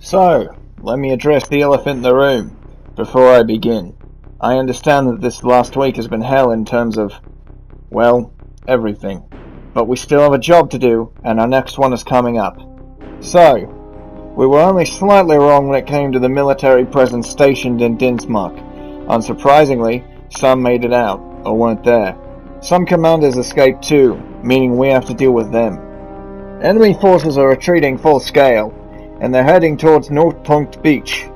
So, let me address the elephant in the room before I begin. I understand that this last week has been hell in terms of, well, everything. But we still have a job to do, and our next one is coming up. So, we were only slightly wrong when it came to the military presence stationed in Disarray. Unsurprisingly, some made it out, or weren't there. Some commanders escaped too, meaning we have to deal with them. Enemy forces are retreating full scale, and they're heading towards Nordpunkt beach.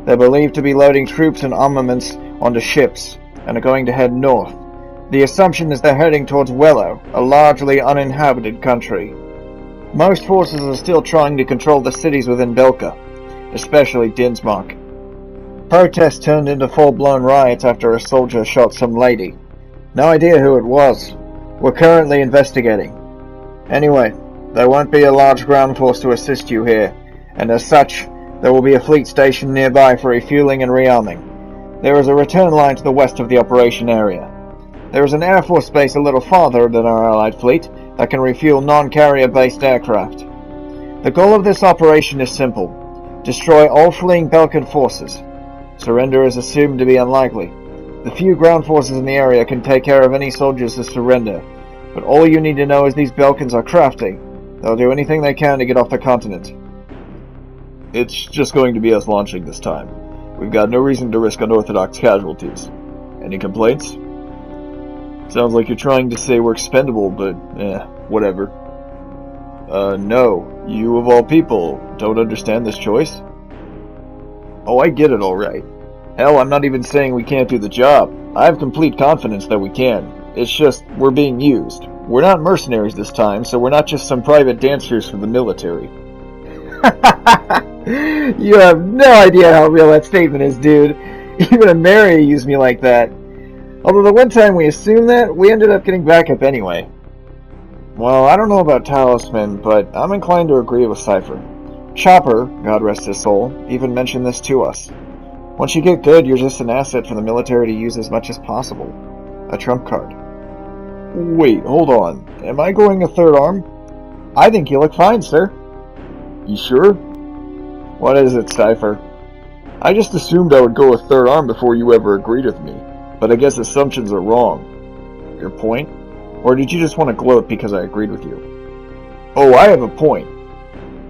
They're believed to be loading troops and armaments onto ships, and are going to head north. The assumption is they're heading towards Wello, a largely uninhabited country. Most forces are still trying to control the cities within Belka, especially Disarray. Protests turned into full-blown riots after a soldier shot some lady. No idea who it was. We're currently investigating. Anyway, there won't be a large ground force to assist you here, and as such, there will be a fleet station nearby for refueling and rearming. There is a return line to the west of the operation area. There is an Air Force base a little farther than our allied fleet that can refuel non-carrier-based aircraft. The goal of this operation is simple: destroy all fleeing Belkan forces. Surrender is assumed to be unlikely. The few ground forces in the area can take care of any soldiers who surrender, but all you need to know is these Belkans are crafty. They'll do anything they can to get off the continent. It's just going to be us launching this time. We've got no reason to risk unorthodox casualties. Any complaints? Sounds like you're trying to say we're expendable, but whatever. No. You of all people don't understand this choice? Oh, I get it alright. Hell, I'm not even saying we can't do the job. I have complete confidence that we can. It's just, we're being used. We're not mercenaries this time, so we're not just some private dancers for the military. You have no idea how real that statement is, dude. Even a Mary used me like that. Although the one time we assumed that, we ended up getting backup anyway. Well, I don't know about Talisman, but I'm inclined to agree with Cypher. Chopper, God rest his soul, even mentioned this to us. Once you get good, you're just an asset for the military to use as much as possible. A trump card. Wait, hold on. Am I going a third arm? I think you look fine, sir. You sure? What is it, Cypher? I just assumed I would go a third arm before you ever agreed with me, but I guess assumptions are wrong. Your point? Or did you just want to gloat because I agreed with you? Oh, I have a point.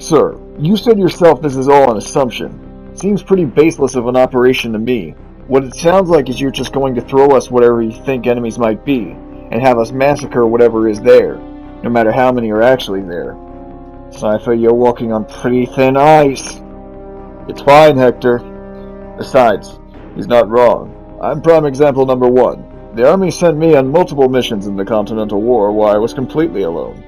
Sir, you said yourself this is all an assumption. Seems pretty baseless of an operation to me. What it sounds like is you're just going to throw us whatever you think enemies might be, and have us massacre whatever is there, no matter how many are actually there. Cypher, you're walking on pretty thin ice. It's fine, Hector. Besides, he's not wrong. I'm prime example number one. The army sent me on multiple missions in the Continental War while I was completely alone.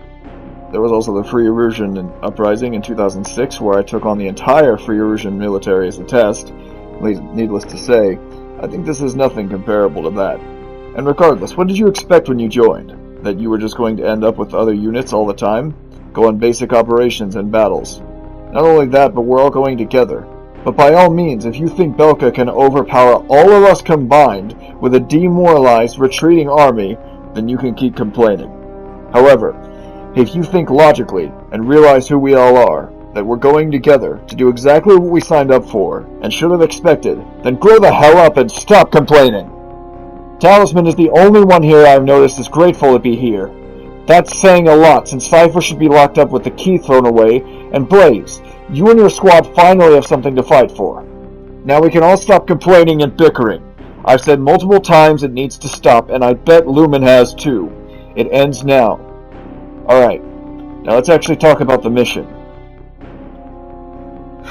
There was also the Free Erusian uprising in 2006 where I took on the entire Free Erusian military as a test. Needless to say, I think this is nothing comparable to that. And regardless, what did you expect when you joined? That you were just going to end up with other units all the time? Go on basic operations and battles. Not only that, but we're all going together. But by all means, if you think Belka can overpower all of us combined with a demoralized, retreating army, then you can keep complaining. However, if you think logically and realize who we all are, that we're going together to do exactly what we signed up for and should have expected, then grow the hell up and stop complaining. Talisman is the only one here I've noticed is grateful to be here. That's saying a lot, since Cypher should be locked up with the key thrown away, and Blaze, you and your squad finally have something to fight for. Now we can all stop complaining and bickering. I've said multiple times it needs to stop, and I bet Lumen has too. It ends now. Alright, now let's actually talk about the mission.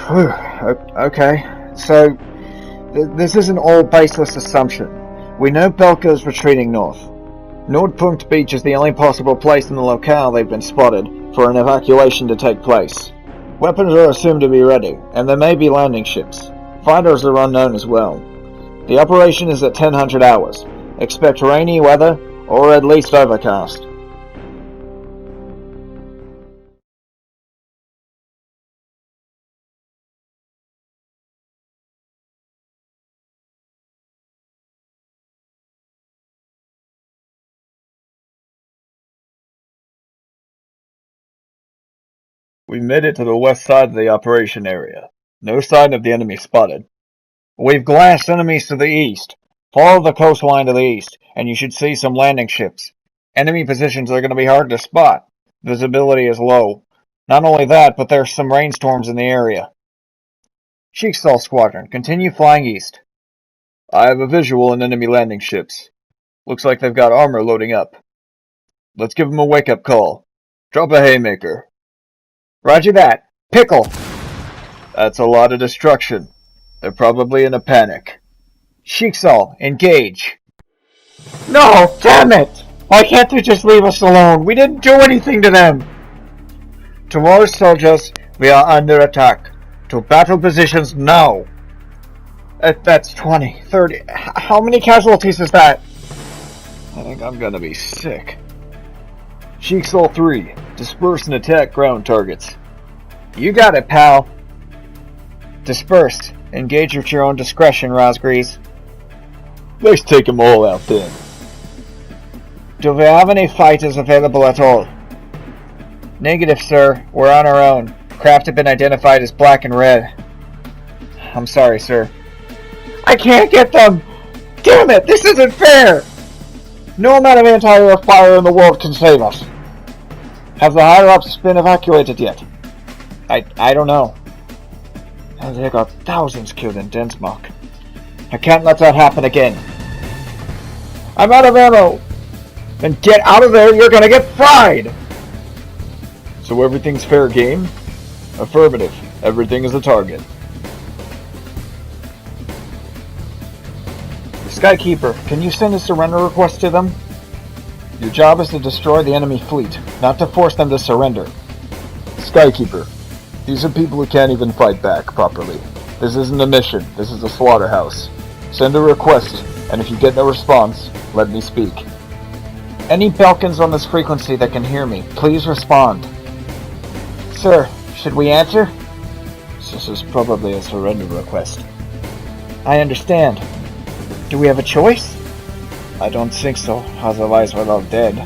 Okay, so this isn't all baseless assumption. We know Belka is retreating north. Nordpunkt beach is the only possible place in the locale they've been spotted for an evacuation to take place. Weapons are assumed to be ready, and there may be landing ships. Fighters are unknown as well. The operation is at 1000 hours. Expect rainy weather, or at least overcast. We made it to the west side of the operation area. No sign of the enemy spotted. We've glassed enemies to the east. Follow the coastline to the east, and you should see some landing ships. Enemy positions are going to be hard to spot. Visibility is low. Not only that, but there's some rainstorms in the area. Cheekstall Squadron, continue flying east. I have a visual on enemy landing ships. Looks like they've got armor loading up. Let's give them a wake-up call. Drop a haymaker. Roger that. Pickle! That's a lot of destruction. They're probably in a panic. Cheekstall, engage. No! Damn it! Why can't they just leave us alone? We didn't do anything to them! Tomorrow's soldiers, we are under attack. To battle positions now! That's 20, 30... How many casualties is that? I think I'm gonna be sick. Cheekstall 3, disperse and attack ground targets. You got it, pal. Dispersed. Engage at your own discretion, Rosgrees. Let's take them all out then. Do we have any fighters available at all? Negative, sir. We're on our own. Craft have been identified as black and red. I'm sorry, sir. I can't get them! Damn it! This isn't fair! No amount of anti-air fire in the world can save us. Have the higher-ups been evacuated yet? I don't know. They got thousands killed in Densmark. I can't let that happen again. I'm out of ammo! Then get out of there, you're gonna get fried! So everything's fair game? Affirmative. Everything is a target. Skykeeper, can you send a surrender request to them? Your job is to destroy the enemy fleet, not to force them to surrender. Skykeeper, these are people who can't even fight back properly. This isn't a mission, this is a slaughterhouse. Send a request, and if you get no response, let me speak. Any Belkans on this frequency that can hear me, please respond. Sir, should we answer? This is probably a surrender request. I understand. Do we have a choice? I don't think so, otherwise we're all dead.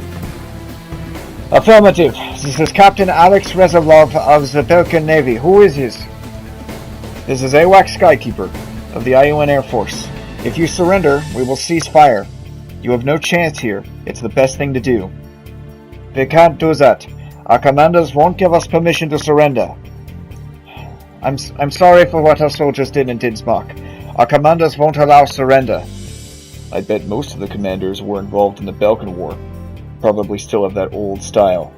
Affirmative. This is Captain Alex Rezerlov of the Belka Navy. Who is this? This is AWAC Skykeeper of the IUN Air Force. If you surrender, we will cease fire. You have no chance here. It's the best thing to do. We can't do that. Our commanders won't give us permission to surrender. I'm sorry for what our soldiers did in Densmark. Our commanders won't allow surrender. I bet most of the commanders were involved in the Balkan War. Probably still have that old style.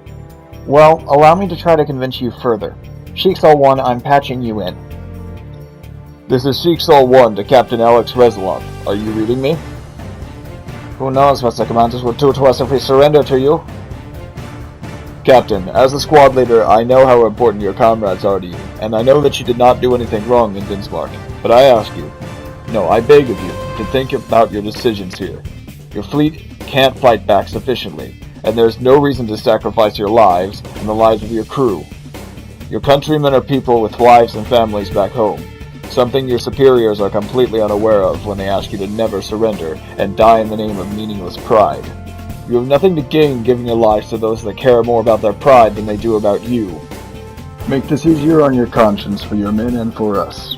Well, allow me to try to convince you further. Cheekstall 1, I'm patching you in. This is Cheekstall 1 to Captain Alex Rezlov. Are you reading me? Who knows what the commanders will do to us if we surrender to you? Captain, as a squad leader, I know how important your comrades are to you, and I know that you did not do anything wrong in Densmark. But I ask you, no, I beg of you, to think about your decisions here. Your fleet can't fight back sufficiently, and there's no reason to sacrifice your lives and the lives of your crew. Your countrymen are people with wives and families back home, something your superiors are completely unaware of when they ask you to never surrender and die in the name of meaningless pride. You have nothing to gain giving your lives to those that care more about their pride than they do about you. Make this easier on your conscience for your men and for us.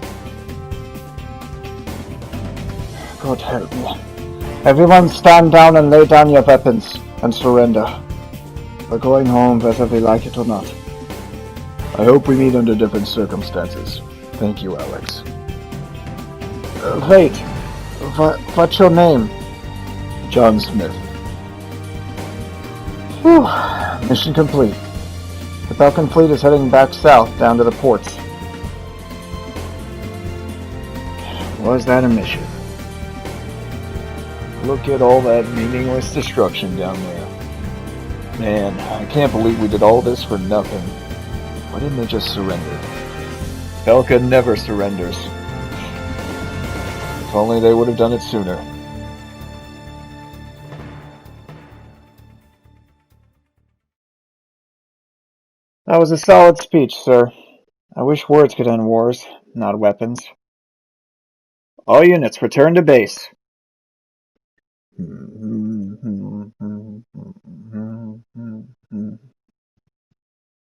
God help me. Everyone stand down and lay down your weapons and surrender. We're going home whether we like it or not. I hope we meet under different circumstances. Thank you, Alex. Wait. What's your name? John Smith. Whew. Mission complete. The Balkan fleet is heading back south down to the ports. Was that a mission? Look at all that meaningless destruction down there. Man, I can't believe we did all this for nothing. Why didn't they just surrender? Belka never surrenders. If only they would have done it sooner. That was a solid speech, sir. I wish words could end wars, not weapons. All units, return to base.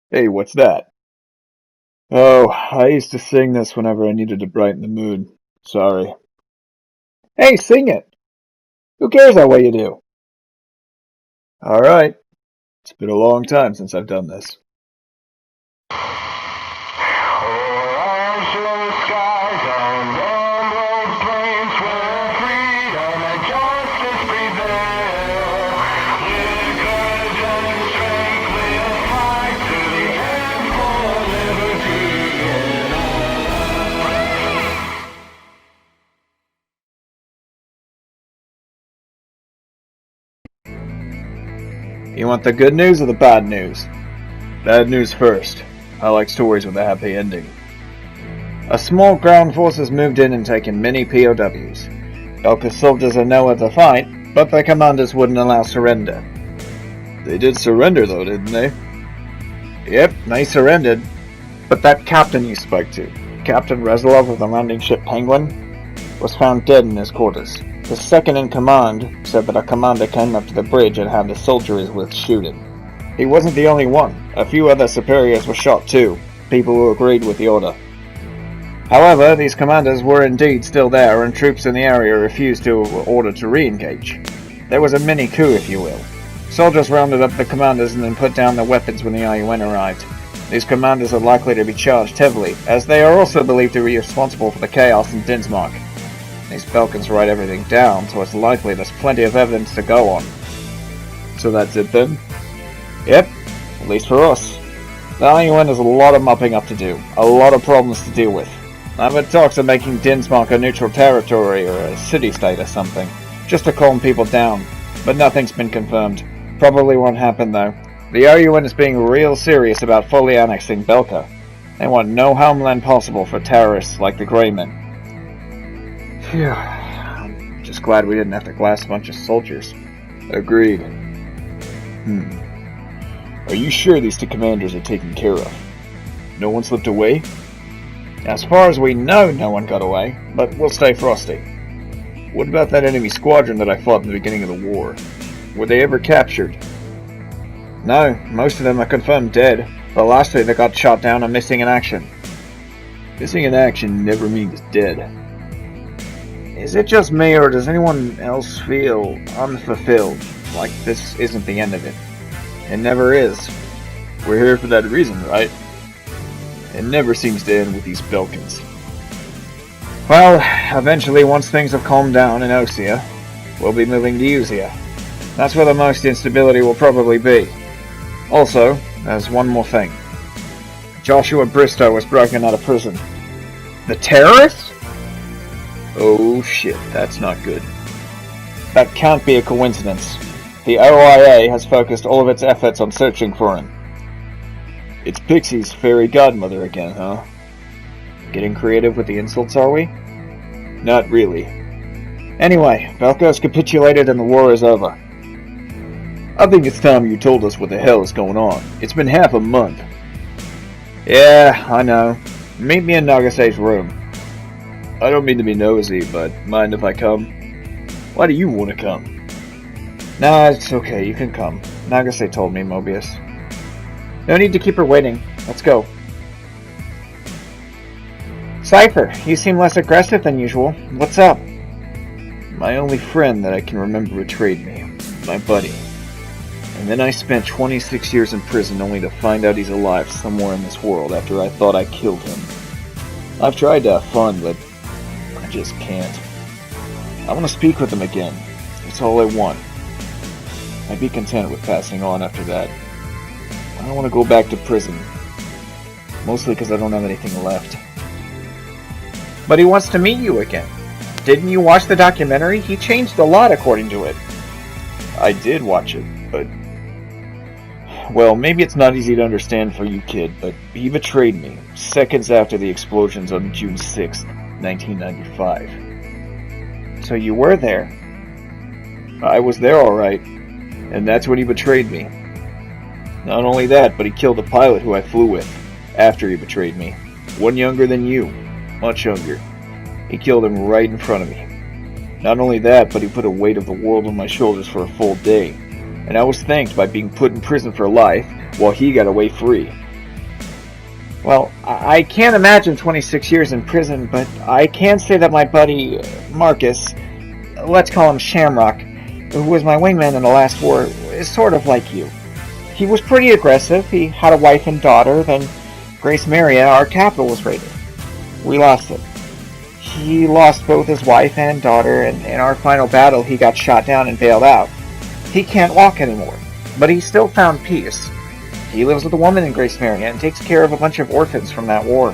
Hey, what's that? Oh, I used to sing this whenever I needed to brighten the mood. Sorry. Hey, sing it! Who cares how well you do? Alright. It's been a long time since I've done this. You want the good news or the bad news? Bad news first. I like stories with a happy ending. A small ground force has moved in and taken many POWs. Belka's soldiers are nowhere to fight, but their commanders wouldn't allow surrender. They did surrender though, didn't they? Yep, they surrendered. But that captain you spoke to, Captain Reslov of the landing ship Penguin, was found dead in his quarters. The second in command said that a commander came up to the bridge and had the soldieries with shooting. He wasn't the only one. A few other superiors were shot too, people who agreed with the order. However, these commanders were indeed still there, and troops in the area refused to order to re-engage. There was a mini coup, if you will. Soldiers rounded up the commanders and then put down their weapons when the IUN arrived. These commanders are likely to be charged heavily, as they are also believed to be responsible for the chaos in Dinsmark. These Belkans write everything down, so it's likely there's plenty of evidence to go on. So that's it then? Yep, at least for us. The IUN has a lot of mopping up to do, a lot of problems to deal with. I've had talks of making Dinsmark a neutral territory or a city-state or something, just to calm people down, but nothing's been confirmed. Probably won't happen though. The IUN is being real serious about fully annexing Belka. They want no homeland possible for terrorists like the Greymen. Phew, I'm just glad we didn't have to glass a bunch of soldiers. Agreed. Are you sure these two commanders are taken care of? No one slipped away? As far as we know, no one got away, but we'll stay frosty. What about that enemy squadron that I fought in the beginning of the war? Were they ever captured? No, most of them are confirmed dead. The last two that got shot down are missing in action. Missing in action never means dead. Is it just me, or does anyone else feel unfulfilled, like this isn't the end of it? It never is. We're here for that reason, right? It never seems to end with these Belkans. Well, eventually, once things have calmed down in Osea, we'll be moving to Usea. That's where the most instability will probably be. Also, there's one more thing. Joshua Bristow was broken out of prison. The terrorist? Oh shit, that's not good. That can't be a coincidence. The OIA has focused all of its efforts on searching for him. It's Pixie's fairy godmother again, huh? Getting creative with the insults, are we? Not really. Anyway, Belka has capitulated and the war is over. I think it's time you told us what the hell is going on. It's been half a month. Yeah, I know. Meet me in Nagase's room. I don't mean to be nosy, but mind if I come? Why do you want to come? Nah, it's okay, you can come. Nagase told me, Mobius. No need to keep her waiting. Let's go. Cypher, you seem less aggressive than usual. What's up? My only friend that I can remember betrayed me. My buddy. And then I spent 26 years in prison only to find out he's alive somewhere in this world after I thought I killed him. I've tried to have fun, but I just can't. I want to speak with him again. That's all I want. I'd be content with passing on after that. I don't want to go back to prison. Mostly because I don't have anything left. But he wants to meet you again. Didn't you watch the documentary? He changed a lot according to it. I did watch it, but... Well, maybe it's not easy to understand for you, kid, but he betrayed me seconds after the explosions on June 6th, 1995. So you were there? I was there alright, and that's when he betrayed me. Not only that, but he killed the pilot who I flew with, after he betrayed me. One younger than you. Much younger. He killed him right in front of me. Not only that, but he put a weight of the world on my shoulders for a full day. And I was thanked by being put in prison for life, while he got away free. Well, I can't imagine 26 years in prison, but I can say that my buddy, Marcus, let's call him Shamrock, who was my wingman in the last war, is sort of like you. He was pretty aggressive, he had a wife and daughter, then Grace Maria, our capital, was raided. We lost it. He lost both his wife and daughter, and in our final battle he got shot down and bailed out. He can't walk anymore, but he still found peace. He lives with a woman in Grace Maria and takes care of a bunch of orphans from that war.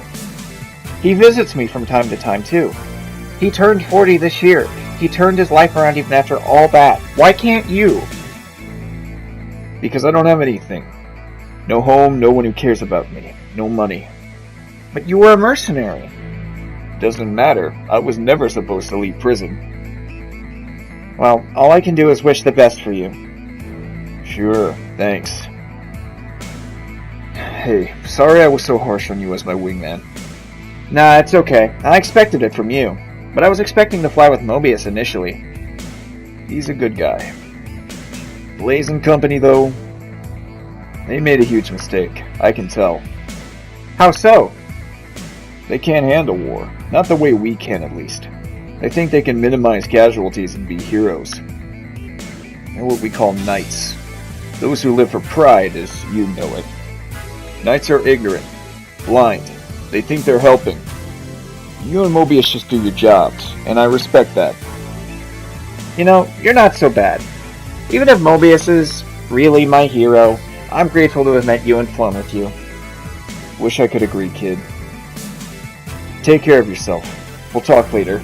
He visits me from time to time, too. He turned 40 this year. He turned his life around even after all that. Why can't you? Because I don't have anything. No home, no one who cares about me. No money. But you were a mercenary. Doesn't matter. I was never supposed to leave prison. Well, all I can do is wish the best for you. Sure, thanks. Hey, sorry I was so harsh on you as my wingman. Nah, it's okay. I expected it from you. But I was expecting to fly with Mobius initially. He's a good guy. Blaze and company, though, they made a huge mistake. I can tell. How so? They can't handle war. Not the way we can, at least. They think they can minimize casualties and be heroes. They're what we call knights. Those who live for pride, as you know it. Knights are ignorant, blind. They think they're helping. You and Mobius just do your jobs, and I respect that. You know, you're not so bad. Even if Mobius is really my hero, I'm grateful to have met you and flown with you. Wish I could agree, kid. Take care of yourself. We'll talk later.